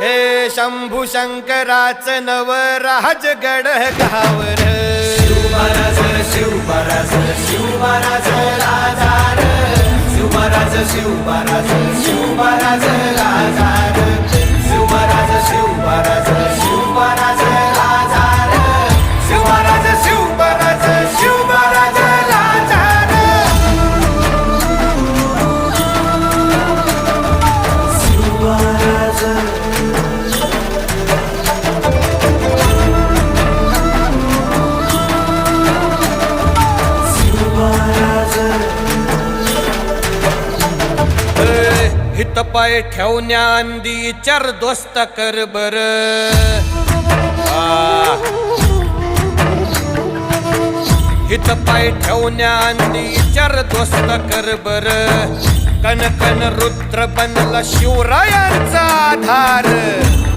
हे शंभू शंकराचं नवराज गड गावर शिवमहाराज शिवमहाराज शिवमहाराज राजार शिवमहाराज शिवमहाराज शिवमहाराज राजार शिवमहाराज शिवमहाराज शिवमहाराज राजार शिवमहाराज शिवमहाराज शिवमहाराज राजार शिवमहाराज हित पाय ठेवण्या अंदी चर दोस्त कर बर हित पाय ठेवण्या अंदी चर दोस्त कर बर कन कन रुद्र बनला शिवरायांचा आधार